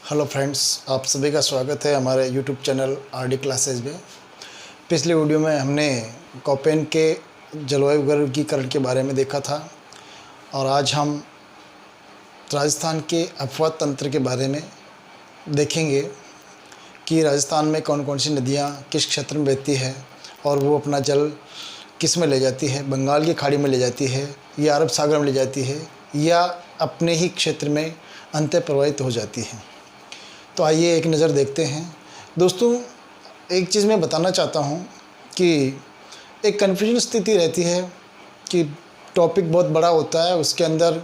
Hello friends, आप सभी का स्वागत है हमारे यूट्यूब चैनल आरडी क्लासेज में। पिछले वीडियो में हमने कोपेन के जलवायु वर्गीकरण के बारे में देखा था और आज हम राजस्थान के अपवाह तंत्र के बारे में देखेंगे कि राजस्थान में कौन कौन सी नदियाँ किस क्षेत्र में बहती है और वो अपना जल किस में ले जाती है, बंगाल की खाड़ी में ले जाती है या अरब सागर में ले जाती है या अपने ही क्षेत्र में अंतः प्रवाहित हो जाती है। तो आइए एक नज़र देखते हैं। दोस्तों, एक चीज़ मैं बताना चाहता हूँ कि एक कन्फ्यूजन स्थिति रहती है कि टॉपिक बहुत बड़ा होता है, उसके अंदर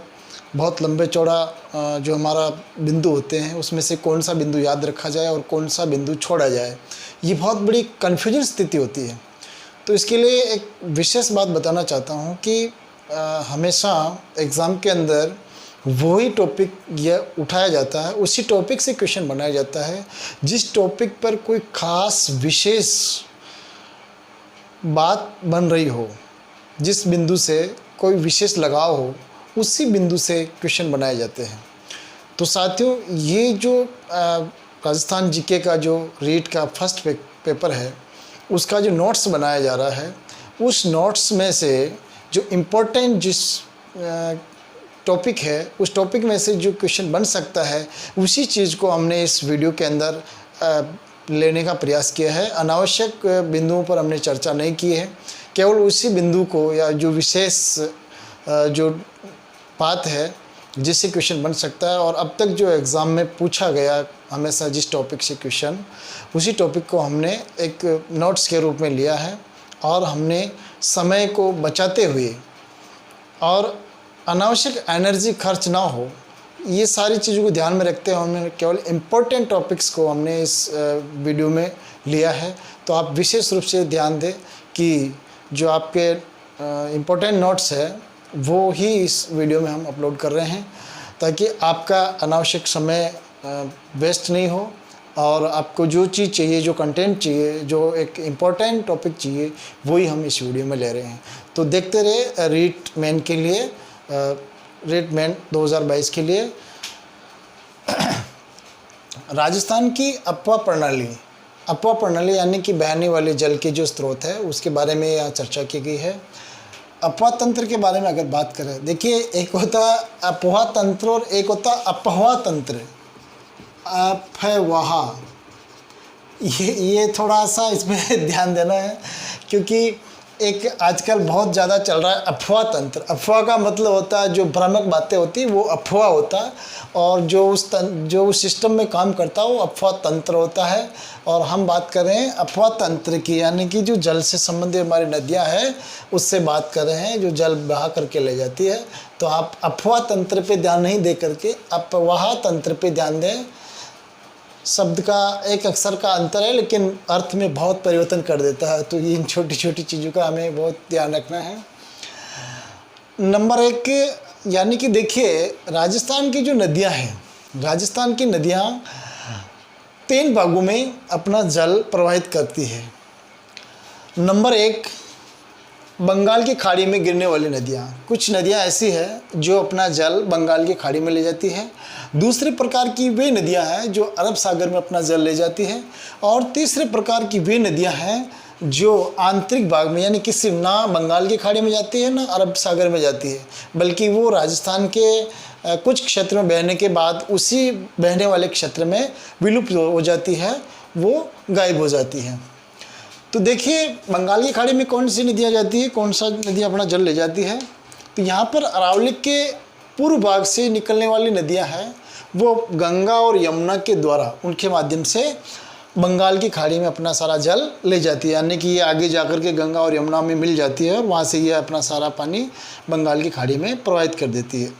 बहुत लंबे चौड़ा जो हमारा बिंदु होते हैं उसमें से कौन सा बिंदु याद रखा जाए और कौन सा बिंदु छोड़ा जाए, ये बहुत बड़ी कन्फ्यूजन स्थिति होती है। तो इसके लिए एक विशेष बात बताना चाहता हूँ कि हमेशा एग्ज़ाम के अंदर वही टॉपिक यह उठाया जाता है, उसी टॉपिक से क्वेश्चन बनाया जाता है। जिस टॉपिक पर कोई ख़ास विशेष बात बन रही हो, जिस बिंदु से कोई विशेष लगाव हो, उसी बिंदु से क्वेश्चन बनाए जाते हैं। तो साथियों, ये जो राजस्थान जीके का जो रीट का फर्स्ट पेपर है, उसका जो नोट्स बनाया जा रहा है, उस नोट्स में से जो इम्पोर्टेंट जिस टॉपिक है, उस टॉपिक में से जो क्वेश्चन बन सकता है, उसी चीज़ को हमने इस वीडियो के अंदर लेने का प्रयास किया है। अनावश्यक बिंदुओं पर हमने चर्चा नहीं की है, केवल उसी बिंदु को या जो विशेष जो बात है जिससे क्वेश्चन बन सकता है और अब तक जो एग्ज़ाम में पूछा गया हमेशा जिस टॉपिक से क्वेश्चन, उसी टॉपिक को हमने एक नोट्स के रूप में लिया है और हमने समय को बचाते हुए और अनावश्यक एनर्जी खर्च ना हो, ये सारी चीज़ों को ध्यान में रखते हुए हमने केवल इम्पोर्टेंट टॉपिक्स को हमने इस वीडियो में लिया है। तो आप विशेष रूप से ध्यान दें कि जो आपके इम्पोर्टेंट नोट्स है वो ही इस वीडियो में हम अपलोड कर रहे हैं, ताकि आपका अनावश्यक समय वेस्ट नहीं हो और आपको जो चीज़ चाहिए, जो कंटेंट चाहिए, जो एक इम्पोर्टेंट टॉपिक चाहिए, वही हम इस वीडियो में ले रहे हैं। तो देखते रहे रीट मेन के लिए, रीट मेन 2022 के लिए राजस्थान की अपवाह प्रणाली यानी कि बहने वाले जल के जो स्रोत है उसके बारे में यहाँ चर्चा की गई है। अपवाह तंत्र के बारे में अगर बात करें, देखिए, एक होता अपवाह तंत्र और एक होता अपवाह तंत्र। अपवाह, ये थोड़ा सा इसमें ध्यान देना है, क्योंकि एक आजकल बहुत ज़्यादा चल रहा है अफवाह तंत्र। अफवाह का मतलब होता है जो भ्रामक बातें होती है वो अफवाह होता है, और जो उस सिस्टम में काम करता है वो अफवाह तंत्र होता है। और हम बात कर रहे हैं अफवाह तंत्र की, यानी कि जो जल से संबंधित हमारी नदियां हैं उससे बात कर रहे हैं, जो जल बहा करके ले जाती है। तो आप अफवाह तंत्र पे ध्यान नहीं दे करके अपवाह तंत्र पे ध्यान दें। शब्द का एक अक्षर का अंतर है लेकिन अर्थ में बहुत परिवर्तन कर देता है, तो इन छोटी छोटी चीज़ों का हमें बहुत ध्यान रखना है। नंबर 1, यानी कि देखिए, राजस्थान की जो नदियां हैं, राजस्थान की नदियां 3 भागों में अपना जल प्रवाहित करती है। नंबर 1, बंगाल की खाड़ी में गिरने वाली नदियाँ। कुछ नदियाँ ऐसी हैं जो अपना जल बंगाल की खाड़ी में ले जाती है। दूसरे प्रकार की वे नदियाँ हैं जो अरब सागर में अपना जल ले जाती हैं। और तीसरे प्रकार की वे नदियाँ हैं जो आंतरिक भाग में, यानी कि ना बंगाल की खाड़ी में जाती है ना अरब सागर में जाती है, बल्कि वो राजस्थान के कुछ क्षेत्र में बहने के बाद उसी बहने वाले क्षेत्र में विलुप्त हो जाती है, वो गायब हो जाती है। तो देखिए, बंगाल की खाड़ी में कौन सी नदियाँ जाती है, कौन सा नदियाँ अपना जल ले जाती है। तो यहाँ पर अरावली के पूर्व भाग से निकलने वाली नदियाँ हैं, वो गंगा और यमुना के द्वारा उनके माध्यम से बंगाल की खाड़ी में अपना सारा जल ले जाती है, यानी कि ये आगे जाकर के गंगा और यमुना में मिल जाती है और वहाँ से ये अपना सारा पानी बंगाल की खाड़ी में प्रवाहित कर देती है।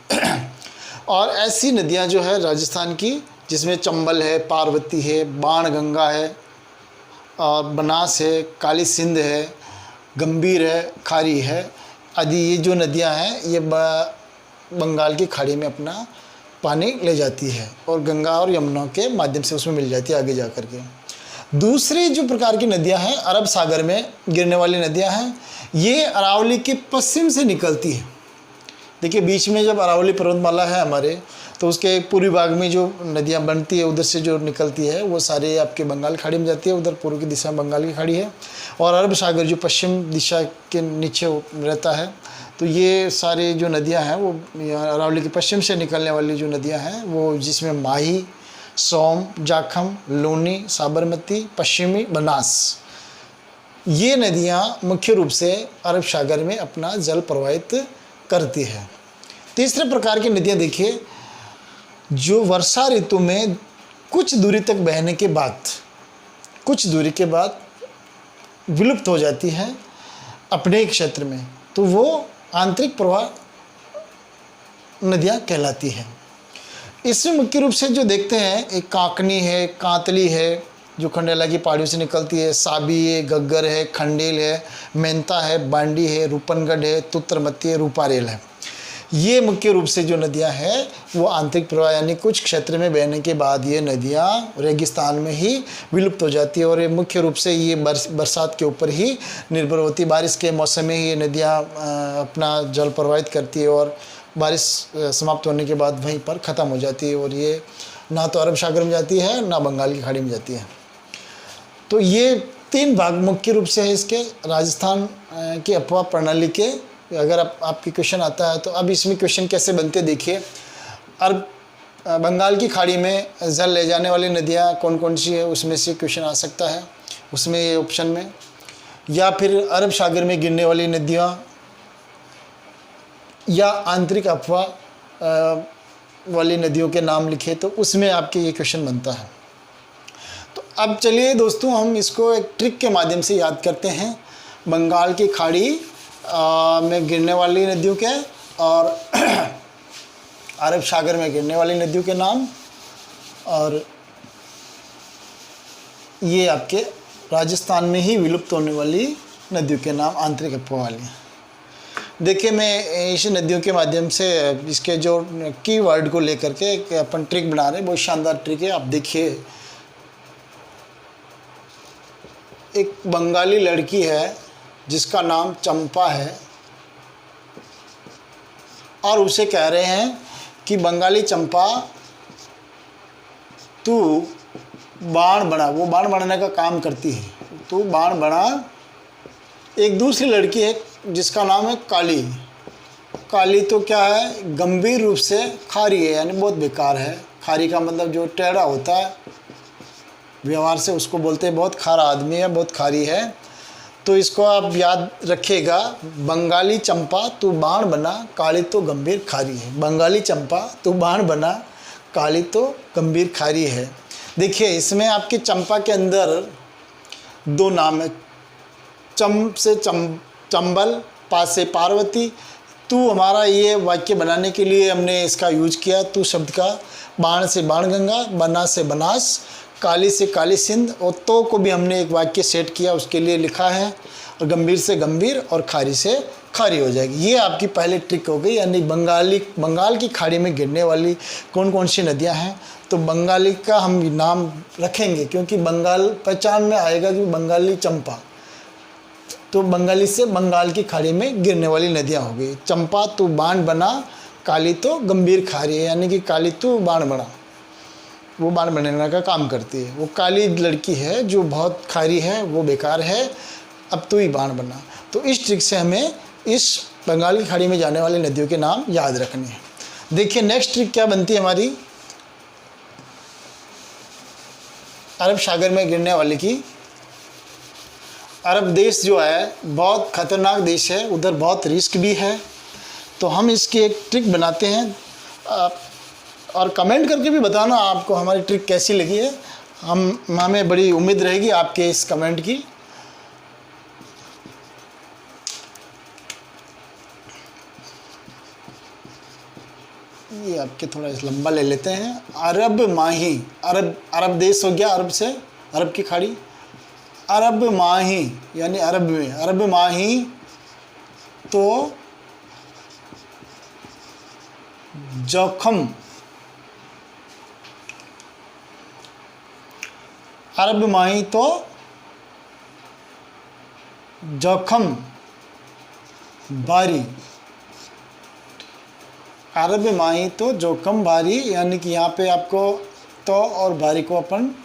और ऐसी नदियाँ जो है राजस्थान की, जिसमें चंबल है, पार्वती है, बाणगंगा है और बनास है, काली सिंध है, गंभीर है, खारी है आदि, ये जो नदियां हैं ये बंगाल की खाड़ी में अपना पानी ले जाती है और गंगा और यमुना के माध्यम से उसमें मिल जाती है आगे जा कर के। दूसरी जो प्रकार की नदियां हैं, अरब सागर में गिरने वाली नदियां हैं, ये अरावली के पश्चिम से निकलती है। देखिए, बीच में जब अरावली पर्वतमाला है हमारे, तो उसके पूर्वी भाग में जो नदियाँ बनती है, उधर से जो निकलती है वो सारे आपके बंगाल खाड़ी में जाती है। उधर पूर्व की दिशा में बंगाल की खाड़ी है, और अरब सागर जो पश्चिम दिशा के नीचे रहता है। तो ये सारे जो नदियाँ हैं वो अरावली के पश्चिम से निकलने वाली जो नदियाँ हैं वो, जिसमें माही, सोम, जाखम, लूनी, साबरमती, पश्चिमी बनास, ये नदियाँ मुख्य रूप से अरब सागर में अपना जल प्रवाहित करती है। तीसरे प्रकार की नदियाँ देखिए, जो वर्षा ऋतु में कुछ दूरी तक बहने के बाद, कुछ दूरी के बाद विलुप्त हो जाती है अपने ही क्षेत्र में, तो वो आंतरिक प्रवाह नदियाँ कहलाती हैं। इसमें मुख्य रूप से जो देखते हैं, एक काकनी है, कांतली है जो खंडेला की पहाड़ियों से निकलती है, साबी है, गग्गर है, खंडेल है, मेंता है, बांडी है, रूपनगढ़ है, तुत्रमती है, रूपारेल है। ये मुख्य रूप से जो नदियां हैं वो आंतरिक प्रवाह यानी कुछ क्षेत्र में बहने के बाद ये नदियां रेगिस्तान में ही विलुप्त हो जाती है, और ये मुख्य रूप से ये बरसात के ऊपर ही निर्भर होती है। बारिश के मौसम में ही ये नदियां अपना जल प्रवाहित करती है, और बारिश समाप्त होने के बाद वहीं पर ख़त्म हो जाती है, और ये ना तो अरब सागर में जाती है ना बंगाल की खाड़ी में जाती है। तो ये 3 भाग मुख्य रूप से है इसके राजस्थान की अपवाह प्रणाली के। अगर आपकी क्वेश्चन आता है तो अब इसमें क्वेश्चन कैसे बनते देखिए। अरब बंगाल की खाड़ी में जल ले जाने वाली नदियाँ कौन कौन सी है, उसमें से क्वेश्चन आ सकता है उसमें, ये ऑप्शन में, या फिर अरब सागर में गिरने वाली नदियाँ, या आंतरिक अपवाह वाली नदियों के नाम लिखे, तो उसमें आपके ये क्वेश्चन बनता है। तो अब चलिए दोस्तों, हम इसको एक ट्रिक के माध्यम से याद करते हैं। बंगाल की खाड़ी में गिरने वाली नदियों के और अरब सागर में गिरने वाली नदियों के नाम, और ये आपके राजस्थान में ही विलुप्त होने वाली नदियों के नाम आंतरिक अपवाह वाली। देखिए, मैं इस नदियों के माध्यम से इसके जो कीवर्ड को लेकर के एक अपन ट्रिक बना रहे हैं, बहुत शानदार ट्रिक है। आप देखिए, एक बंगाली लड़की है जिसका नाम चंपा है, और उसे कह रहे हैं कि बंगाली चंपा तू बाण बना। वो बाण बनाने का काम करती है, तू बाण बना। एक दूसरी लड़की है जिसका नाम है काली। काली तो क्या है, गंभीर रूप से खारी है, यानी बहुत बेकार है। खारी का मतलब जो टेढ़ा होता है व्यवहार से, उसको बोलते हैं बहुत खारा आदमी है, बहुत खारी है। तो इसको आप याद रखिएगा, बंगाली चंपा तू बाण बना, काली तो गंभीर खारी है। बंगाली चंपा तू बाण बना, काली तो गंभीर खारी है। देखिए, इसमें आपकी चंपा के अंदर 2 नाम है, चम से चंबल, पा से पार्वती। तू हमारा ये वाक्य बनाने के लिए हमने इसका यूज किया, तू शब्द का। बाण से बाणगंगा, बना से बनास, काली से काली सिंध, और तो को भी हमने एक वाक्य सेट किया, उसके लिए लिखा है। और गंभीर से गंभीर और खारी से खारी हो जाएगी। ये आपकी पहली ट्रिक हो गई, यानी बंगाल की खाड़ी में गिरने वाली कौन कौन सी नदियां हैं। तो बंगाली का हम नाम रखेंगे, क्योंकि बंगाल पहचान में आएगा कि बंगाली चंपा, तो बंगाली से बंगाल की खाड़ी में गिरने वाली नदियाँ हो गई। चंपा तो बाण बना, काली तो गंभीर खारी है, यानी कि काली तो बाण बना, वो बाण बनाने का काम करती है। वो काली लड़की है जो बहुत खारी है, वो बेकार है, अब तू ही बाण बना। तो इस ट्रिक से हमें इस बंगाल की खाड़ी में जाने वाली नदियों के नाम याद रखने हैं। देखिए, नेक्स्ट ट्रिक क्या बनती है हमारी, अरब सागर में गिरने वाली की। अरब देश जो है बहुत ख़तरनाक देश है, उधर बहुत रिस्क भी है। तो हम इसकी एक ट्रिक बनाते हैं, और कमेंट करके भी बताना आपको हमारी ट्रिक कैसी लगी है। हमें बड़ी उम्मीद रहेगी आपके इस कमेंट की। ये आपके थोड़ा लंबा ले लेते हैं। अरब माही, अरब देश हो गया, अरब से अरब की खाड़ी। अरब माही यानी अरब में, अरब माही तो जोखम, अरब माही तो जोखम बारी। अरब माही तो जोखम भारी, यानी कि यहाँ पे आपको तो और भारी को अपन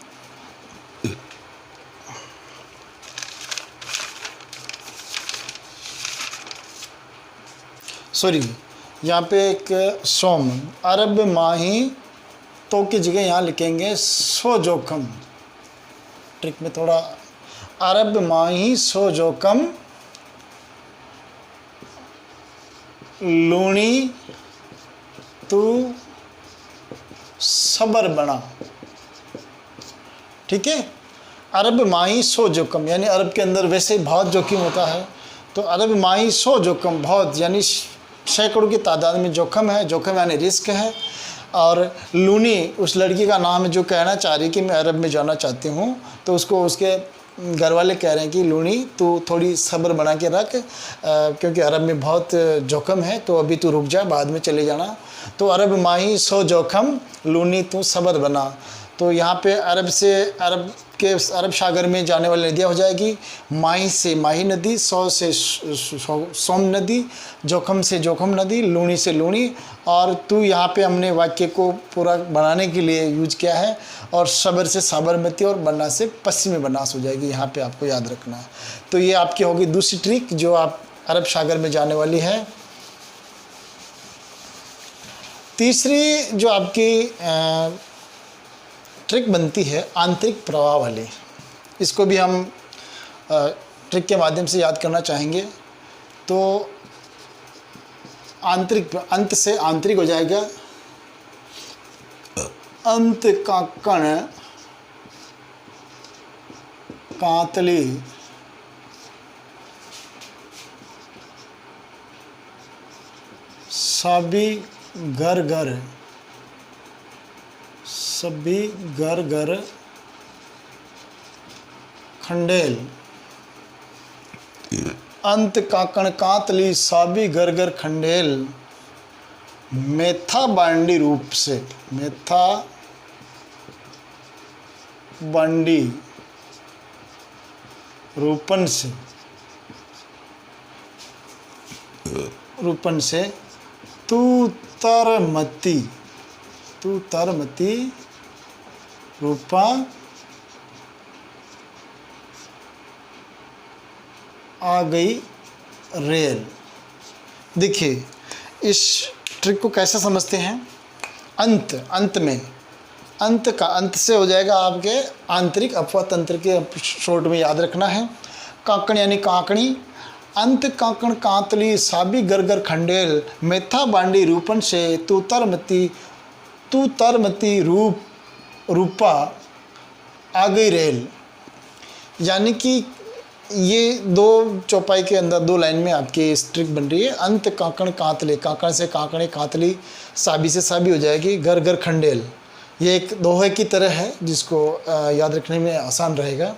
सॉरी यहाँ पे एक सोम, अरब माही तो की जगह यहाँ लिखेंगे सो जोखम। ट्रिक में थोड़ा, अरब माही सो जोखम लूणी तू सबर बना। ठीक है, अरब माही सो जोखम, यानी अरब के अंदर वैसे ही बहुत जोखिम होता है, तो अरब माही सो जोखम, बहुत यानी सैकड़ों की तादाद में जोखम है, जोखम यानी रिस्क है। और लूनी उस लड़की का नाम है जो कहना चाह रही कि मैं अरब में जाना चाहती हूँ, तो उसको उसके घर वाले कह रहे हैं कि लूनी तू थोड़ी सब्र बना के रख, क्योंकि अरब में बहुत जोखम है, तो अभी तू रुक जा, बाद में चले जाना। तो अरब माही सो जोखम लूनी तू सब्र बना। तो यहाँ पे अरब से अरब सागर में जाने वाली नदियाँ हो जाएगी, माही से माही नदी, सौ से सोम नदी, जोखम से जोखम नदी, लूणी से लूणी। और तू यहाँ पे हमने वाक्य को पूरा बनाने के लिए यूज किया है, और सबर से साबरमती और बन्ना से पश्चिमी बनास हो जाएगी, यहाँ पे आपको याद रखना है। तो ये आपकी होगी दूसरी ट्रिक जो आप अरब सागर में जाने वाली है। तीसरी जो आपकी ट्रिक बनती है आंतरिक प्रवाह वाली, इसको भी हम ट्रिक के माध्यम से याद करना चाहेंगे। तो आंतरिक, अंत से आंतरिक हो जाएगा, अंत का कण कातली सभी घर घर, सभी घर घर खंडेल। अंत काकण कातली साबी घर घर खंडेल, मेथा बांडी रूप से, मेथा बांडी रूपन से, रूपन से तू तरमती, तू तरमती रूपा आ गई रेल। देखिए इस ट्रिक को कैसे समझते हैं। अंत, अंत में, अंत का अंत से हो जाएगा आपके आंतरिक अफवाह तंत्र के शॉर्ट में याद रखना है। काकण यानी काकणी, अंत काकण कांतली साबी गरगर खंडेल, मेथा बांडी रूपन से तू तरमती रूपा आ गई रेल। यानी कि ये दो चौपाई के अंदर दो लाइन में आपकी स्ट्रिक बन रही है। अंत काकण कांतले, काकण से काकणे, कातली साबी से साबी हो जाएगी, घर घर खंडेल। ये एक दोहे की तरह है जिसको याद रखने में आसान रहेगा।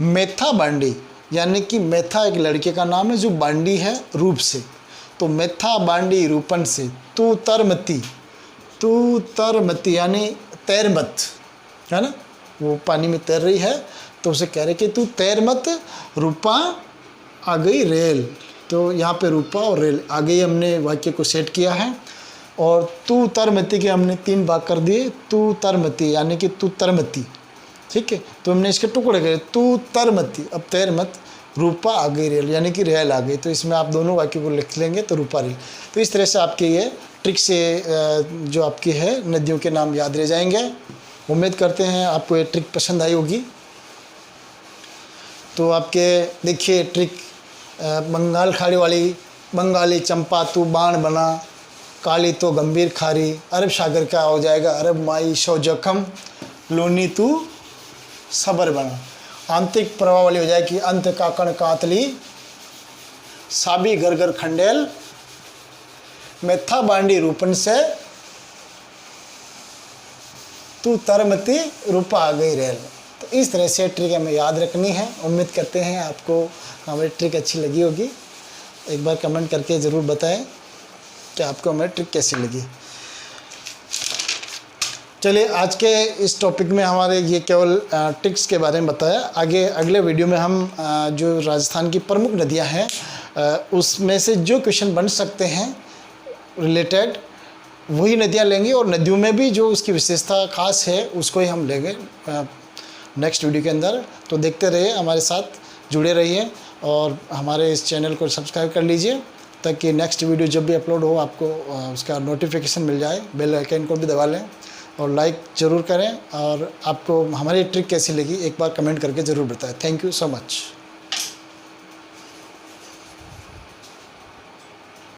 मेथा बांडी, यानी कि मेथा एक लड़के का नाम है जो बांडी है रूप से, तो मेथा बांडी रूपन से तू तरमती, तू तरमती यानी तैर मत, है ना, वो पानी में तैर रही है तो उसे कह रहे कि तू तैर मत, रूपा आ गई रेल। तो यहाँ पे रूपा और रेल आ गई, हमने वाक्य को सेट किया है। और तू तरमती के हमने 3 भाग कर दिए। तू तरमती यानी कि तू तरमती, ठीक है, तो हमने इसके टुकड़े करे, तू तरमती, अब तैर मत, रूपा आ गई रेल यानी कि रेल आ गई। तो इसमें आप दोनों वाक्य को लिख लेंगे तो रूपा रेल। तो इस तरह से आपके ये ट्रिक से जो आपकी है नदियों के नाम याद रह जाएंगे। उम्मीद करते हैं आपको ये ट्रिक पसंद आई होगी। तो आपके देखिए ट्रिक बंगाल खाड़ी वाली, बंगाली चंपा तू बाण बना, काली तो गंभीर खारी, अरब सागर का हो जाएगा अरब माई शो जखम, लूनी तू सबर बना। आंतरिक प्रवाह वाली हो जाएगी अंत काकण कातली साबी घर घर खंडेल, मेथा बांडी रूपन से तू तरमती रूपा आ गई रेल। तो इस तरह से ट्रिक हमें याद रखनी है। उम्मीद करते हैं आपको हमारी ट्रिक अच्छी लगी होगी। एक बार कमेंट करके ज़रूर बताएं कि आपको हमारी ट्रिक कैसी लगी। चलिए आज के इस टॉपिक में हमारे ये केवल ट्रिक्स के बारे में बताया। आगे अगले वीडियो में हम जो राजस्थान की प्रमुख नदियां हैं उसमें से जो क्वेश्चन बन सकते हैं रिलेटेड वही नदियाँ लेंगे और नदियों में भी जो उसकी विशेषता खास है उसको ही हम लेंगे नेक्स्ट वीडियो के अंदर। तो देखते रहिए, हमारे साथ जुड़े रहिए और हमारे इस चैनल को सब्सक्राइब कर लीजिए ताकि नेक्स्ट वीडियो जब भी अपलोड हो आपको उसका नोटिफिकेशन मिल जाए। बेल आइकन को भी दबा लें और लाइक ज़रूर करें। और आपको हमारी ट्रिक कैसी लगी एक बार कमेंट करके ज़रूर बताएं। Thank you so much.